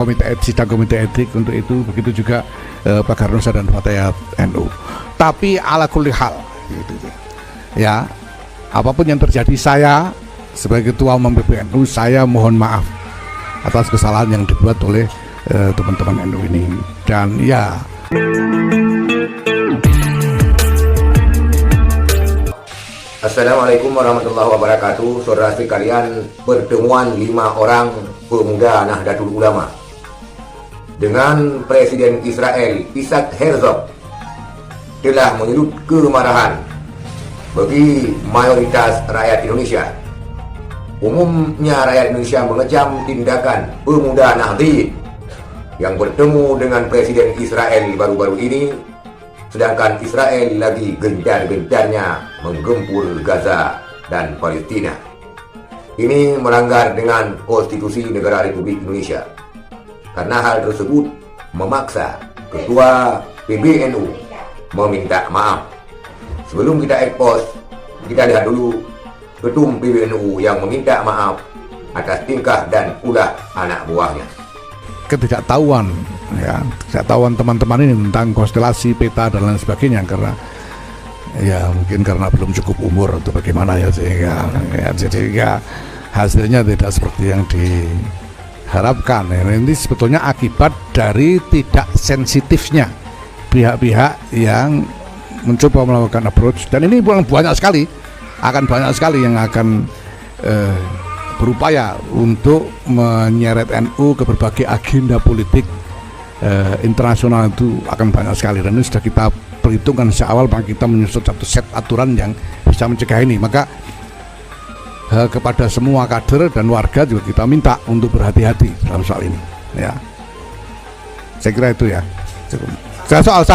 komite etik untuk itu, begitu juga Pak Garnusa dan Fatayat NU. Tapi ala kulli hal gitu, ya, apapun yang terjadi, saya sebagai ketua umum PBNU, saya mohon maaf atas kesalahan yang dibuat oleh teman-teman NU ini. Dan ya, Assalamualaikum warahmatullahi wabarakatuh. Saudara sekalian, pertemuan 5 orang pemuda Nahdlatul Ulama dengan Presiden Israel Isaac Herzog telah menyulut kemarahan bagi mayoritas rakyat Indonesia. Umumnya rakyat Indonesia mengecam tindakan pemuda Nahdliyin yang bertemu dengan Presiden Israel baru-baru ini, sedangkan Israel lagi gencar-gencarnya menggempur Gaza dan Palestina. Ini melanggar dengan konstitusi negara Republik Indonesia. Karena hal tersebut memaksa Ketua PBNU meminta maaf. Sebelum kita expose, kita lihat dulu Ketum PBNU yang meminta maaf atas tingkah dan ulah anak buahnya. Ketidaktahuan, ya, ketidaktahuan teman-teman ini tentang konstelasi peta dan lain sebagainya, karena ya mungkin karena belum cukup umur atau bagaimana ya, sehingga hasilnya tidak seperti yang diharapkan. Ini sebetulnya akibat dari tidak sensitifnya pihak-pihak yang mencoba melakukan approach, dan ini banyak sekali yang akan berupaya untuk menyeret NU ke berbagai agenda politik internasional. Itu akan banyak sekali, dan ini sudah kita perhitungkan sejak awal, maka kita menyusun satu set aturan yang bisa mencegah ini. Maka kepada semua kader dan warga juga kita minta untuk berhati-hati dalam soal ini, ya. Saya kira itu ya. Soal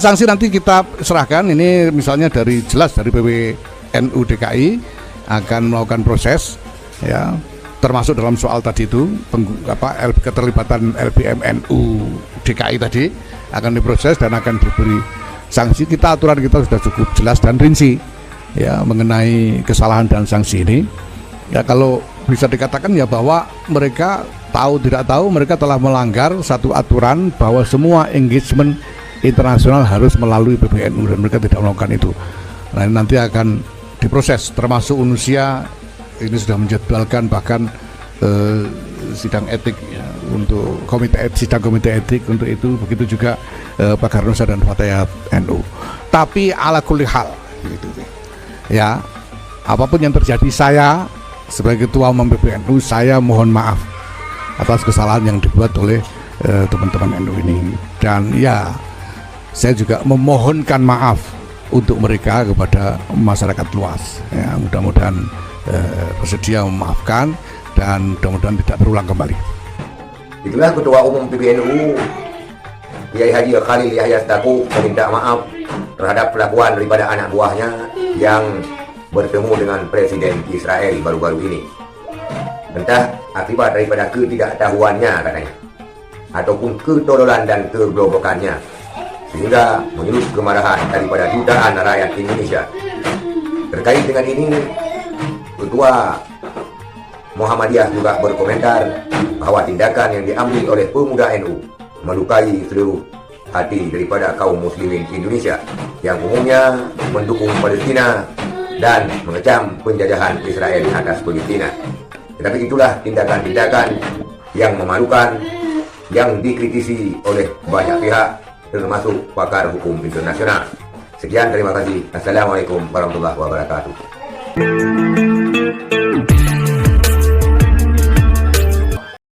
sanksi nanti kita serahkan. Ini misalnya jelas dari PBNU DKI akan melakukan proses, ya, termasuk dalam soal tadi itu keterlibatan LBMNU DKI tadi akan diproses dan akan diberi sanksi. Aturan kita sudah cukup jelas dan rinci, ya, mengenai kesalahan dan sanksi ini. Ya, kalau bisa dikatakan ya bahwa mereka tahu tidak tahu, mereka telah melanggar satu aturan bahwa semua engagement internasional harus melalui PBNU, dan mereka tidak melakukan itu. Nah, nanti akan diproses, termasuk Unusia ini sudah menjadwalkan bahkan sidang etik, ya, untuk sidang komite etik untuk itu, begitu juga Pak Garnusa dan Fatayat NU. Tapi ala kulli hal gitu, ya, apapun yang terjadi, saya sebagai ketua umum PBNU, saya mohon maaf atas kesalahan yang dibuat oleh teman-teman NU ini. Dan ya, saya juga memohonkan maaf untuk mereka kepada masyarakat luas, ya, mudah-mudahan bersedia memaafkan dan mudah-mudahan tidak terulang kembali. Itulah Ketua Umum PBNU Kiai Haji Khalil Yahya Stakuf meminta maaf terhadap perlakuan daripada anak buahnya yang bertemu dengan Presiden Israel baru-baru ini. Entah akibat daripada ketidaktahuannya katanya, ataupun ketololan dan kegerobokannya, sehingga menyulut kemarahan daripada jutaan rakyat Indonesia. Terkait dengan ini, Ketua Muhammadiyah juga berkomentar bahwa tindakan yang diambil oleh pemuda NU melukai seluruh hati daripada kaum muslimin Indonesia yang umumnya mendukung Palestina dan mengecam penjajahan Israel atas Palestina. Tetapi itulah tindakan-tindakan yang memalukan yang dikritisi oleh banyak pihak, termasuk pakar hukum internasional. Sekian, terima kasih. Assalamualaikum warahmatullahi wabarakatuh.